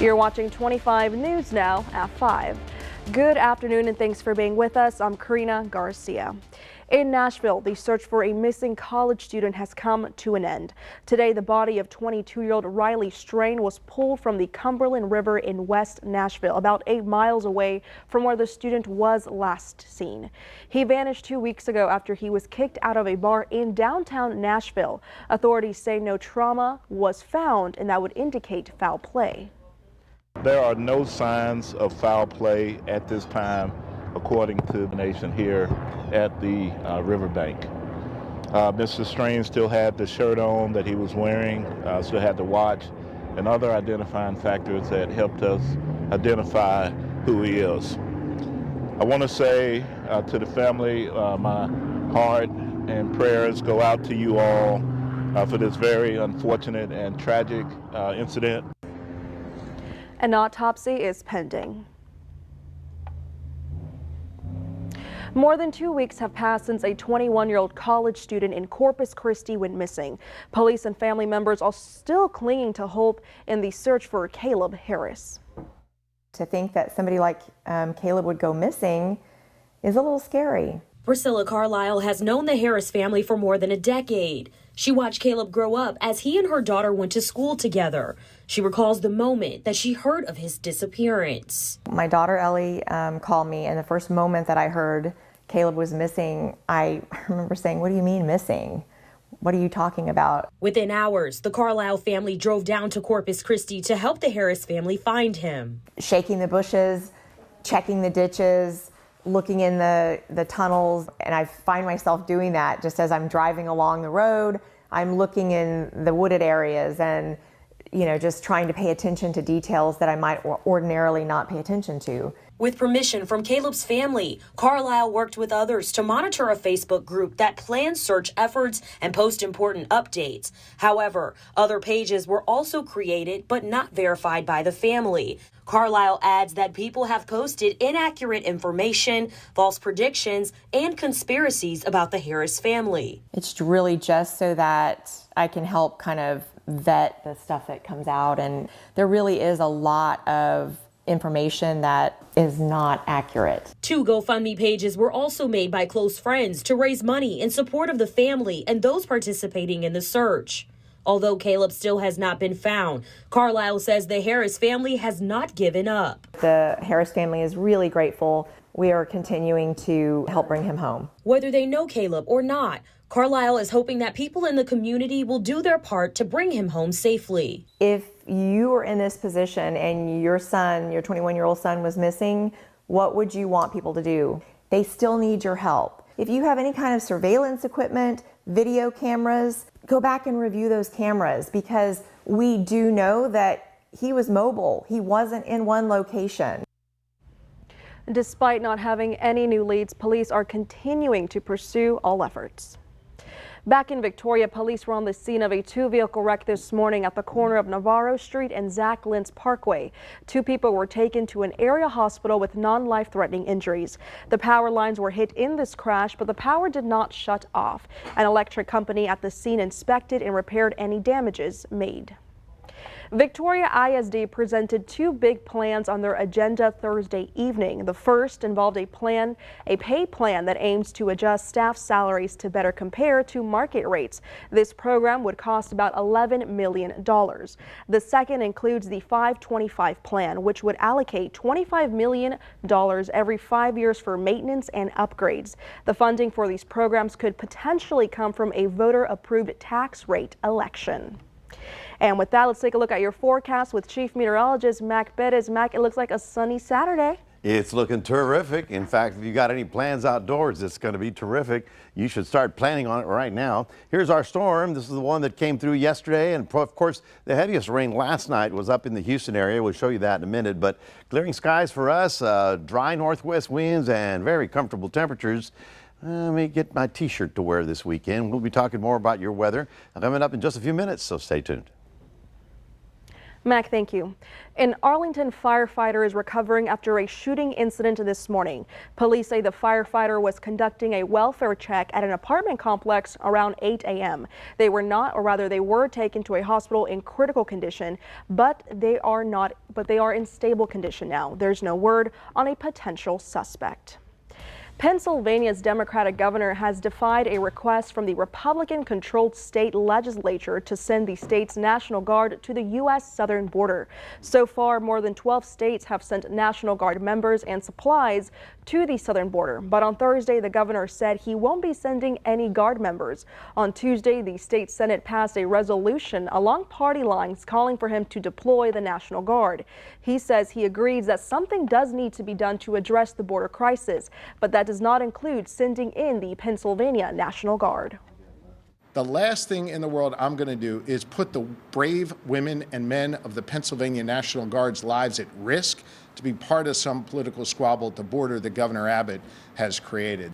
You're watching 25 News Now at 5. Good afternoon and thanks for being with us. I'm Karina Garcia. In Nashville, the search for a missing college student has come to an end. Today, the body of 22-year-old Riley Strain was pulled from the Cumberland River in West Nashville, about 8 miles away from where the student was last seen. He vanished 2 weeks ago after he was kicked out of a bar in downtown Nashville. Authorities say no trauma was found and that would indicate foul play. There are no signs of foul play at this time, according to the nation here at the riverbank. Mr. Strain still had the shirt on that he was wearing, still had the watch, and other identifying factors that helped us identify who he is. I want to say to the family, my heart and prayers go out to you all for this very unfortunate and tragic incident. An autopsy is pending. More than 2 weeks have passed since a 21-year-old college student in Corpus Christi went missing. Police and family members are still clinging to hope in the search for Caleb Harris. To think that somebody like Caleb would go missing is a little scary. Priscilla Carlisle has known the Harris family for more than a decade. She watched Caleb grow up as he and her daughter went to school together. She recalls the moment that she heard of his disappearance. My daughter Ellie called me, and the first moment that I heard Caleb was missing, I remember saying, "What do you mean missing? What are you talking about?" Within hours, the Carlisle family drove down to Corpus Christi to help the Harris family find him. Shaking the bushes, checking the ditches, looking in the tunnels, and I find myself doing that just as I'm driving along the road. I'm looking in the wooded areas and, just trying to pay attention to details that I might ordinarily not pay attention to. With permission from Caleb's family, Carlisle worked with others to monitor a Facebook group that plans search efforts and post important updates. However, other pages were also created but not verified by the family. Carlisle adds that people have posted inaccurate information, false predictions, and conspiracies about the Harris family. It's really just so that I can help kind of vet the stuff that comes out, and there really is a lot of information that is not accurate. 2 GoFundMe pages were also made by close friends to raise money in support of the family and those participating in the search. Although Caleb still has not been found, Carlisle says the Harris family has not given up. The Harris family is really grateful. We are continuing to help bring him home. Whether they know Caleb or not, Carlisle is hoping that people in the community will do their part to bring him home safely. If you were in this position and your son, your 21-year-old son, was missing, what would you want people to do? They still need your help. If you have any kind of surveillance equipment, video cameras, go back and review those cameras, because we do know that he was mobile. He wasn't in one location. Despite not having any new leads, police are continuing to pursue all efforts. Back in Victoria, police were on the scene of a 2-vehicle wreck this morning at the corner of Navarro Street and Zach Lentz Parkway. 2 people were taken to an area hospital with non-life-threatening injuries. The power lines were hit in this crash, but the power did not shut off. An electric company at the scene inspected and repaired any damages made. Victoria ISD presented 2 big plans on their agenda Thursday evening. The first involved a pay plan that aims to adjust staff salaries to better compare to market rates. This program would cost about $11 million. The second includes the 525 plan, which would allocate $25 million every 5 years for maintenance and upgrades. The funding for these programs could potentially come from a voter-approved tax rate election. And with that, let's take a look at your forecast with Chief Meteorologist Mac Bettis. Mac, it looks like a sunny Saturday. It's looking terrific. In fact, if you got any plans outdoors, it's going to be terrific. You should start planning on it right now. Here's our storm. This is the one that came through yesterday. And of course, the heaviest rain last night was up in the Houston area. We'll show you that in a minute. But clearing skies for us, dry northwest winds and very comfortable temperatures. Let me get my t-shirt to wear this weekend. We'll be talking more about your weather coming up in just a few minutes, so stay tuned. Mac, thank you. An Arlington firefighter is recovering after a shooting incident this morning. Police say the firefighter was conducting a welfare check at an apartment complex around 8 a.m. They were not, or rather they were taken to a hospital in critical condition, but they are in stable condition now. There's no word on a potential suspect. Pennsylvania's Democratic governor has defied a request from the Republican-controlled state legislature to send the state's National Guard to the U.S. southern border. So far, more than 12 states have sent National Guard members and supplies to the southern border. But on Thursday, the governor said he won't be sending any Guard members. On Tuesday, the state Senate passed a resolution along party lines calling for him to deploy the National Guard. He says he agrees that something does need to be done to address the border crisis, but that does not include sending in the Pennsylvania National Guard. The last thing in the world I'm going to do is put the brave women and men of the Pennsylvania National Guard's lives at risk to be part of some political squabble at the border that Governor Abbott has created.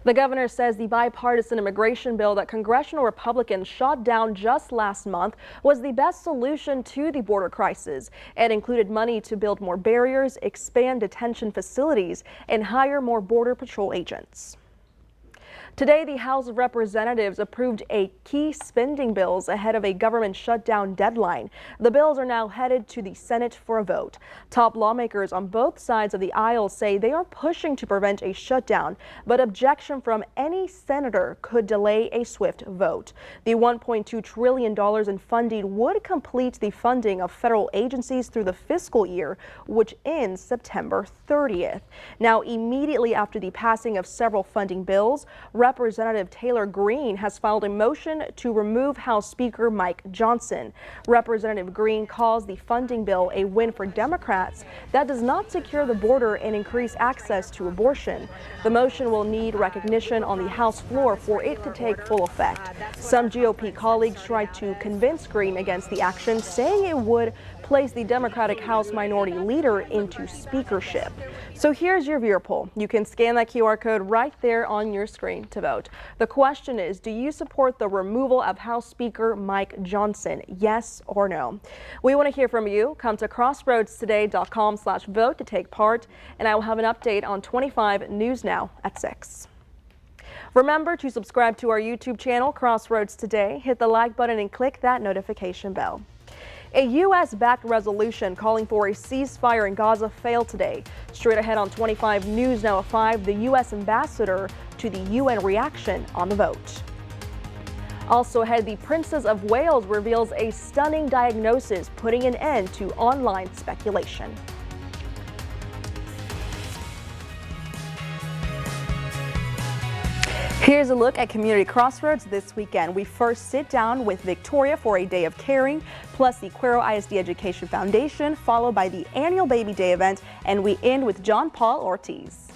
The governor says the bipartisan immigration bill that congressional Republicans shot down just last month was the best solution to the border crisis. It included money to build more barriers, expand detention facilities, and hire more Border Patrol agents. Today, the House of Representatives approved key spending bills ahead of a government shutdown deadline. The bills are now headed to the Senate for a vote. Top lawmakers on both sides of the aisle say they are pushing to prevent a shutdown, but objection from any senator could delay a swift vote. The $1.2 trillion in funding would complete the funding of federal agencies through the fiscal year, which ends September 30th. Now, immediately after the passing of several funding bills, Representative Taylor Greene has filed a motion to remove House Speaker Mike Johnson. Representative Greene calls the funding bill a win for Democrats that does not secure the border and increase access to abortion. The motion will need recognition on the House floor for it to take full effect. Some GOP colleagues tried to convince Greene against the action, saying it would place the Democratic House Minority Leader into speakership. So here's your viewer poll. You can scan that QR code right there on your screen to vote. The question is, do you support the removal of House Speaker Mike Johnson? Yes or no? We want to hear from you. Come to crossroadstoday.com/vote to take part, and I will have an update on 25 News Now at 6. Remember to subscribe to our YouTube channel, Crossroads Today. Hit the like button and click that notification bell. A U.S.-backed resolution calling for a ceasefire in Gaza failed today. Straight ahead on 25 News Now at 5, the U.S. ambassador to the UN reaction on the vote. Also ahead, the Princess of Wales reveals a stunning diagnosis, putting an end to online speculation. Here's a look at Community Crossroads this weekend. We first sit down with Victoria for a day of caring, plus the Cuero ISD Education Foundation, followed by the annual Baby Day event, and we end with John Paul Ortiz.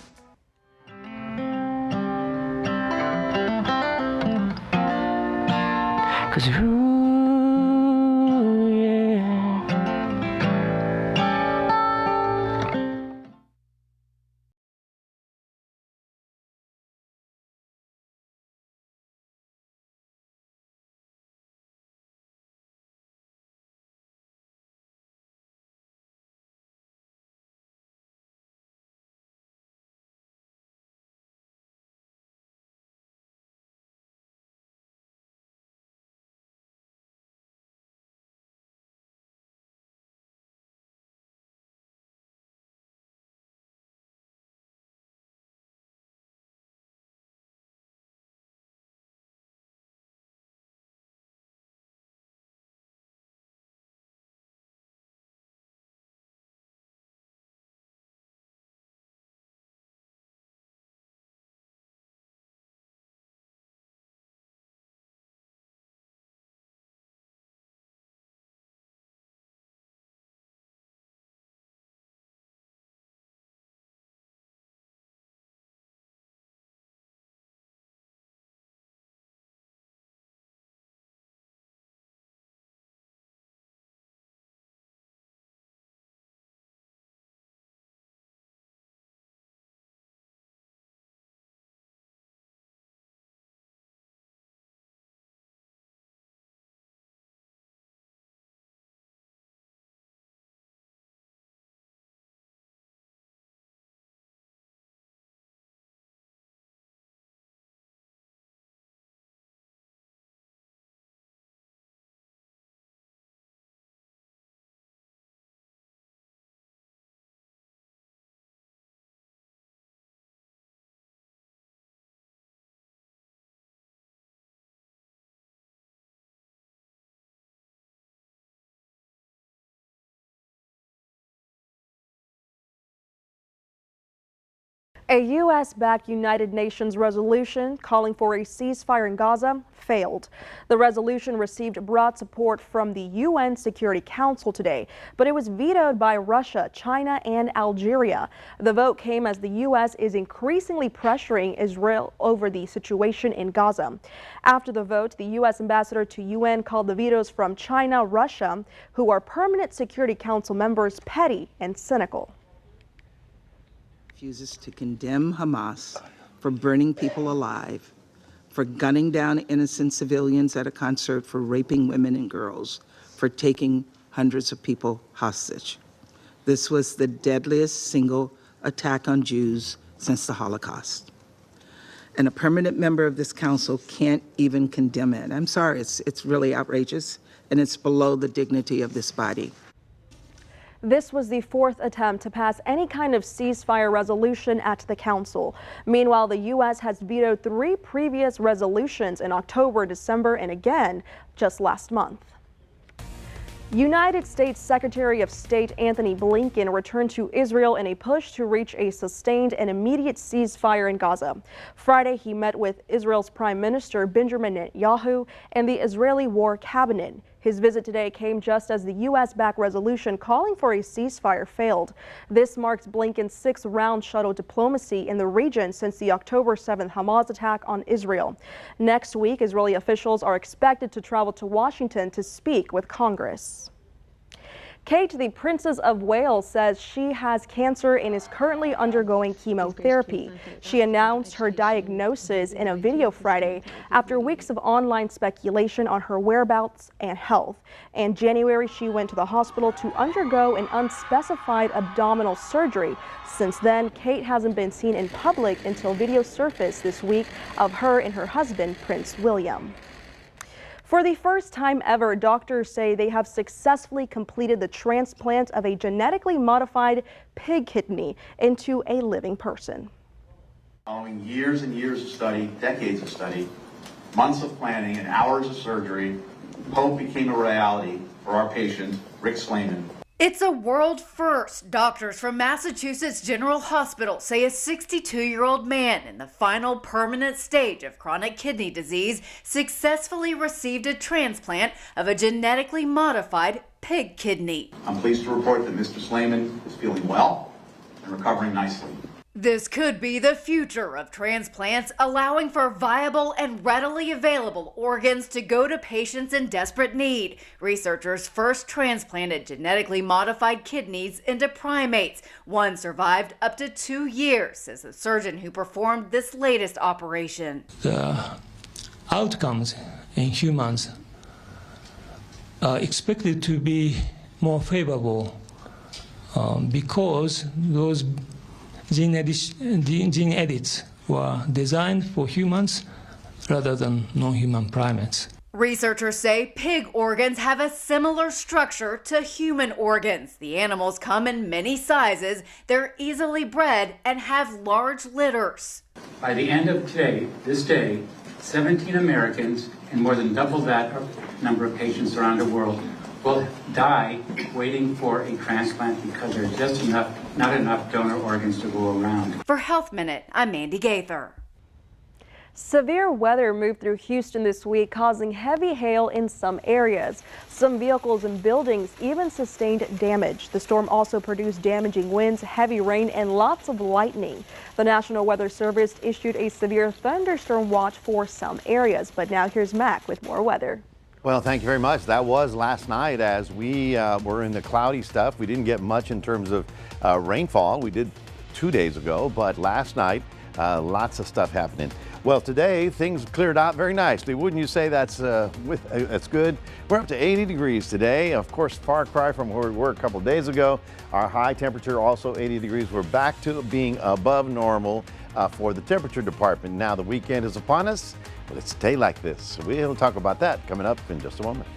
A U.S.-backed United Nations resolution calling for a ceasefire in Gaza failed. The resolution received broad support from the UN Security Council today, but it was vetoed by Russia, China, and Algeria. The vote came as the U.S. is increasingly pressuring Israel over the situation in Gaza. After the vote, the U.S. ambassador to UN called the vetoes from China, Russia, who are permanent Security Council members, petty and cynical. Refuses to condemn Hamas for burning people alive, for gunning down innocent civilians at a concert, for raping women and girls, for taking hundreds of people hostage. This was the deadliest single attack on Jews since the Holocaust. And a permanent member of this council can't even condemn it. I'm sorry, it's really outrageous, and it's below the dignity of this body. This was the fourth attempt to pass any kind of ceasefire resolution at the council. Meanwhile, the U.S. has vetoed 3 previous resolutions in October, December, and again just last month. United States Secretary of State Antony Blinken returned to Israel in a push to reach a sustained and immediate ceasefire in Gaza. Friday, he met with Israel's Prime Minister Benjamin Netanyahu and the Israeli War Cabinet. His visit today came just as the U.S.-backed resolution calling for a ceasefire failed. This marks Blinken's 6th round shuttle diplomacy in the region since the October 7th Hamas attack on Israel. Next week, Israeli officials are expected to travel to Washington to speak with Congress. Kate, the Princess of Wales, says she has cancer and is currently undergoing chemotherapy. She announced her diagnosis in a video Friday after weeks of online speculation on her whereabouts and health. In January, she went to the hospital to undergo an unspecified abdominal surgery. Since then, Kate hasn't been seen in public until video surfaced this week of her and her husband, Prince William. For the first time ever, doctors say they have successfully completed the transplant of a genetically modified pig kidney into a living person. Following years and years of study, decades of study, months of planning, and hours of surgery, hope became a reality for our patient, Rick Slayman. It's a world first. Doctors from Massachusetts General Hospital say a 62-year-old man in the final permanent stage of chronic kidney disease successfully received a transplant of a genetically modified pig kidney. I'm pleased to report that Mr. Slayman is feeling well and recovering nicely. This could be the future of transplants, allowing for viable and readily available organs to go to patients in desperate need. Researchers first transplanted genetically modified kidneys into primates. One survived up to 2 years, says the surgeon who performed this latest operation. The outcomes in humans are expected to be more favorable because those gene edits were designed for humans rather than non-human primates. Researchers say pig organs have a similar structure to human organs. The animals come in many sizes, they're easily bred, and have large litters. By the end of this day, 17 Americans and more than double that number of patients around the world will die waiting for a transplant because there's just not enough donor organs to go around. For Health Minute, I'm Mandy Gaither. Severe weather moved through Houston this week, causing heavy hail in some areas. Some vehicles and buildings even sustained damage. The storm also produced damaging winds, heavy rain, and lots of lightning. The National Weather Service issued a severe thunderstorm watch for some areas. But now here's Mac with more weather. Well, thank you very much. That was last night as we were in the cloudy stuff. We didn't get much in terms of rainfall. We did 2 days ago, but last night, lots of stuff happening. Well, today things cleared out very nicely. Wouldn't you say that's good? We're up to 80 degrees today. Of course, far cry from where we were a couple days ago. Our high temperature also 80 degrees. We're back to being above normal for the temperature department. Now the weekend is upon us. Let's stay like this. We'll talk about that coming up in just a moment.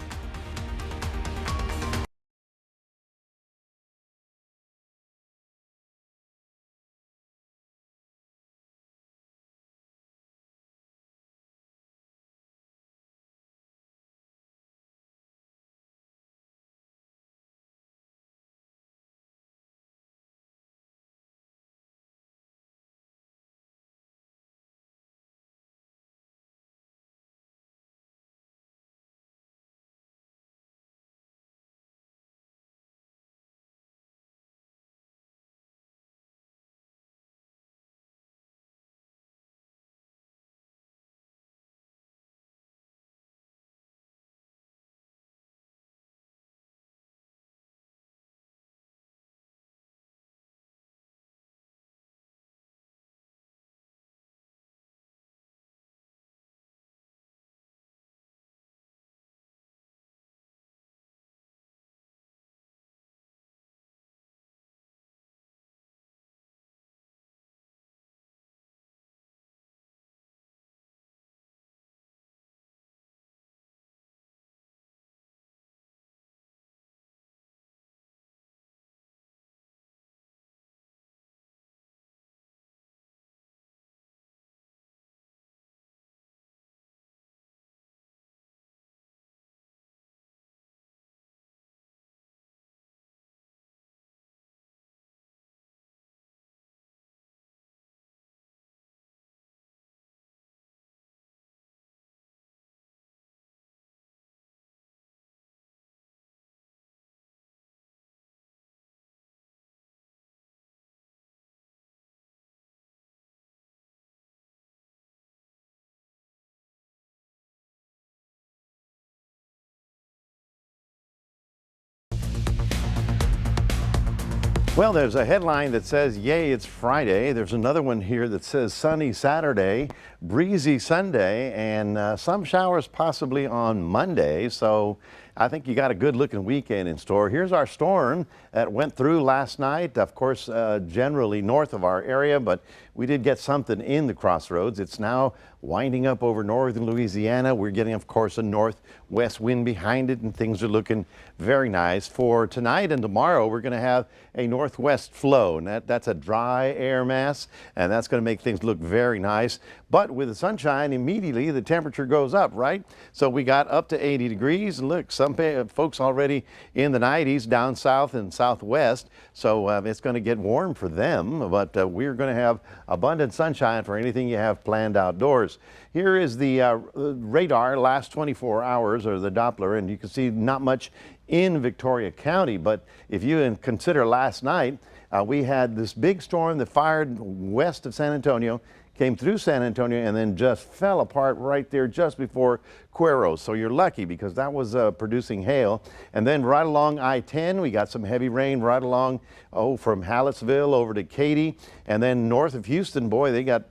Well, there's a headline that says, yay, it's Friday. There's another one here that says sunny Saturday, breezy Sunday, and some showers possibly on Monday. So I think you got a good looking weekend in store. Here's our storm that went through last night. Of course, generally north of our area, but we did get something in the crossroads. It's now winding up over northern Louisiana. We're getting, of course, a northwest wind behind it, and things are looking very nice. For tonight and tomorrow, we're going to have a northwest flow, and that's a dry air mass, and that's going to make things look very nice. But with the sunshine, immediately the temperature goes up, right? So we got up to 80 degrees. Look, some folks already in the 90s down south and southwest. So it's going to get warm for them, but we're going to have abundant sunshine for anything you have planned outdoors. Here is the radar last 24 hours, or the Doppler, and you can see not much in Victoria County. But if you consider last night, we had this big storm that fired west of San Antonio, came through San Antonio, and then just fell apart right there just before Cuero. So you're lucky, because that was producing hail. And then right along I-10, we got some heavy rain right along, from Hallettsville over to Katy. And then north of Houston, boy, they got,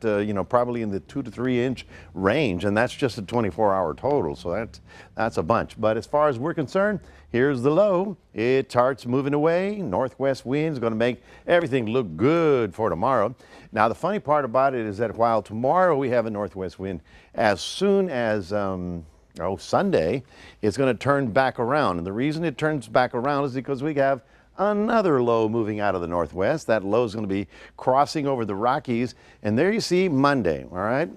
probably in the 2 to 3 inch range. And that's just a 24-hour total. So that's a bunch. But as far as we're concerned, here's the low. It starts moving away. Northwest winds going to make everything look good for tomorrow. Now, the funny part about it is that while tomorrow we have a northwest wind, as soon as Sunday, it's going to turn back around. And the reason it turns back around is because we have another low moving out of the northwest. That low is going to be crossing over the Rockies. And there you see Monday, all right?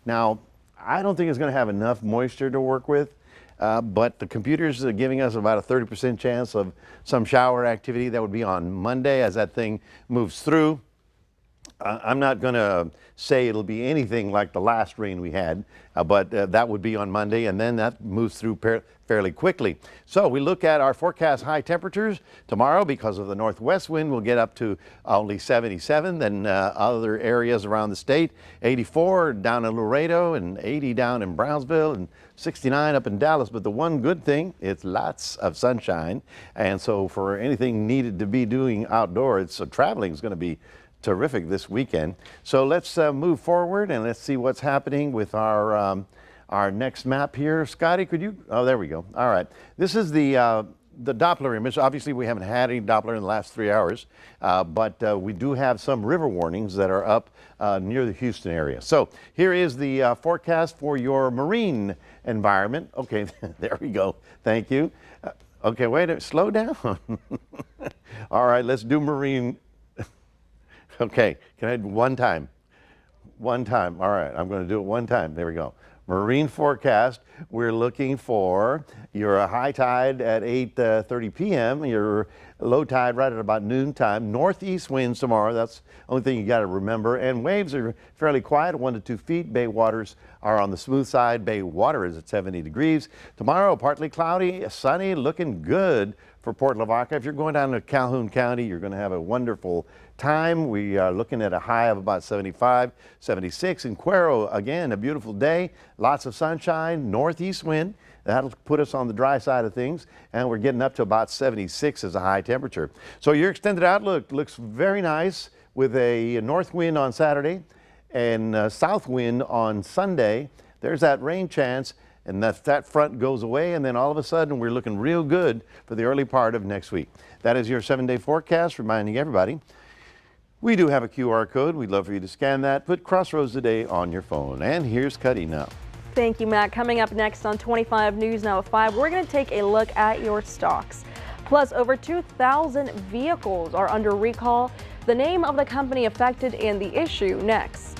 Now, I don't think it's going to have enough moisture to work with. But the computers are giving us about a 30% chance of some shower activity. That would be on Monday as that thing moves through. I'm not going to say it'll be anything like the last rain we had, but that would be on Monday, and then that moves through fairly quickly. So we look at our forecast high temperatures tomorrow. Because of the northwest wind, we'll get up to only 77. Then other areas around the state, 84 down in Laredo, and 80 down in Brownsville, and 69 up in Dallas. But the one good thing, it's lots of sunshine. And so for anything needed to be doing outdoors, so traveling is going to be terrific this weekend. So let's move forward and let's see what's happening with our next map here. Scotty, could you? Oh, there we go. All right. This is the Doppler image. Obviously, we haven't had any Doppler in the last 3 hours, but we do have some river warnings that are up near the Houston area. So here is the forecast for your marine environment. Okay, there we go. Thank you. Okay, wait a minute. Slow down. All right, let's do marine. Okay, can I do one time? One time. All right, I'm going to do it one time. There we go. Marine forecast. We're looking for your high tide at 8:30 p.m. Your low tide right at about noontime. Northeast winds tomorrow. That's the only thing you got to remember. And waves are fairly quiet, 1 to 2 feet. Bay waters are on the smooth side. Bay water is at 70 degrees. Tomorrow, partly cloudy, sunny, looking good for Port Lavaca. If you're going down to Calhoun County, you're going to have a wonderful time. We are looking at a high of about 75, 76. In Cuero, again, a beautiful day. Lots of sunshine, northeast wind. That'll put us on the dry side of things, and we're getting up to about 76 as a high temperature. So your extended outlook looks very nice with a north wind on Saturday and south wind on Sunday. There's that rain chance, and that front goes away, and then all of a sudden we're looking real good for the early part of next week. That is your 7-day forecast, reminding everybody we do have a QR code. We'd love for you to scan that. Put Crossroads Today on your phone. And here's Cuddy now. Thank you, Matt. Coming up next on 25 News Now at 5, we're going to take a look at your stocks. Plus, over 2,000 vehicles are under recall. The name of the company affected and the issue next.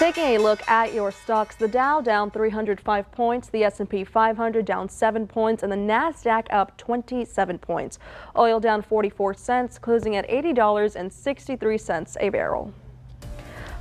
Taking a look at your stocks, the Dow down 305 points, the S&P 500 down 7 points, and the Nasdaq up 27 points. Oil down 44 cents, closing at $80.63 a barrel.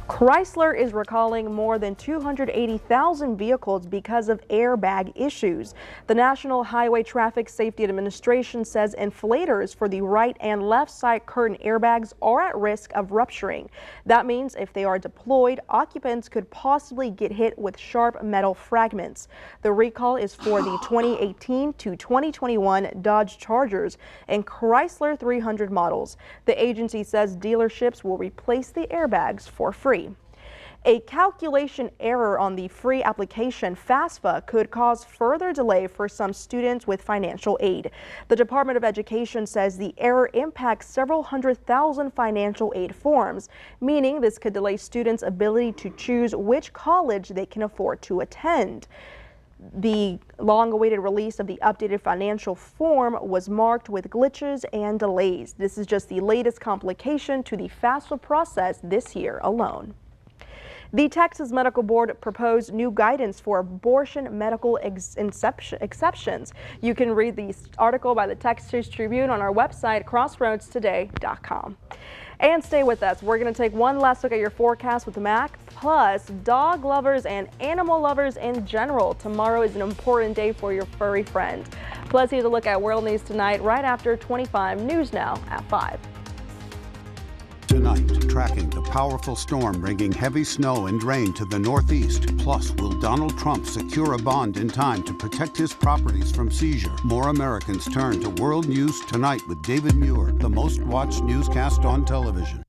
Chrysler is recalling more than 280,000 vehicles because of airbag issues. The National Highway Traffic Safety Administration says inflators for the right and left side curtain airbags are at risk of rupturing. That means if they are deployed, occupants could possibly get hit with sharp metal fragments. The recall is for the 2018 to 2021 Dodge Chargers and Chrysler 300 models. The agency says dealerships will replace the airbags for free. A calculation error on the free application FAFSA could cause further delay for some students with financial aid. The Department of Education says the error impacts several 100,000 financial aid forms, meaning this could delay students' ability to choose which college they can afford to attend. The long-awaited release of the updated financial form was marked with glitches and delays. This is just the latest complication to the FAFSA process this year alone. The Texas Medical Board proposed new guidance for abortion medical exceptions. You can read the article by the Texas Tribune on our website, crossroadstoday.com. And stay with us. We're going to take one last look at your forecast with Mac, plus dog lovers and animal lovers in general. Tomorrow is an important day for your furry friend. Plus, here's a look at world news tonight right after 25 News Now at 5. Tonight, tracking the powerful storm bringing heavy snow and rain to the Northeast. Plus, will Donald Trump secure a bond in time to protect his properties from seizure? More Americans turn to World News Tonight with David Muir, the most watched newscast on television.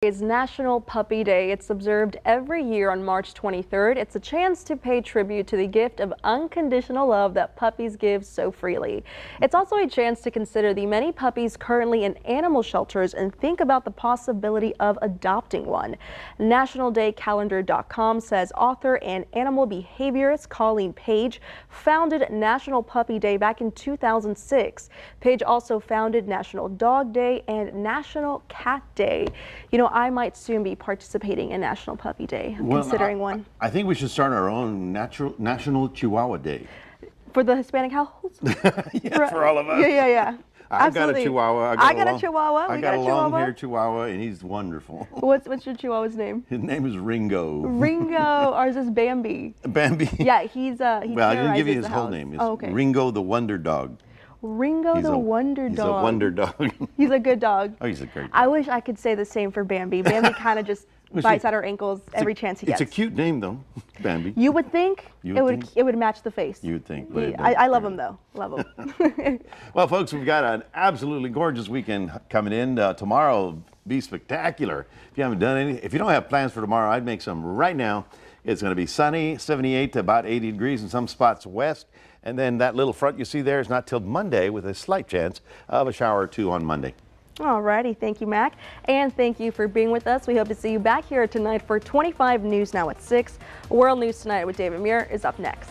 Is National Puppy Day. It's observed every year on March 23rd. It's a chance to pay tribute to the gift of unconditional love that puppies give so freely. It's also a chance to consider the many puppies currently in animal shelters and think about the possibility of adopting one. NationalDayCalendar.com says author and animal behaviorist Colleen Page founded National Puppy Day back in 2006. Page also founded National Dog Day and National Cat Day. You know, I might soon be participating in National Puppy Day. I'm considering one. I think we should start our own National Chihuahua Day. For the Hispanic households? Yeah, for all of us. Yeah. I've got a Chihuahua. I got a Chihuahua. I got a long-haired Chihuahua, and he's wonderful. What's your Chihuahua's name? His name is Ringo. Ringo. Ours is Bambi. Bambi. Yeah, he well, I didn't give you his whole house. name. It's okay. Ringo the Wonder Dog. Ringo the Wonder Dog. He's a wonder dog. He's a good dog. Oh, he's a great dog. I wish I could say the same for Bambi. Bambi kind of just bites at our ankles every chance he gets. It's a cute name, though, Bambi. You would think it would match the face. You would think. But I love him, though. Love him. Well, folks, we've got an absolutely gorgeous weekend coming in. Tomorrow will be spectacular. If you haven't done any, if you don't have plans for tomorrow, I'd make some right now. It's going to be sunny, 78 to about 80 degrees in some spots west. And then that little front you see there is not till Monday with a slight chance of a shower or two on Monday. Alrighty, thank you, Mac. And thank you for being with us. We hope to see you back here tonight for 25 News Now at 6. World News Tonight with David Muir is up next.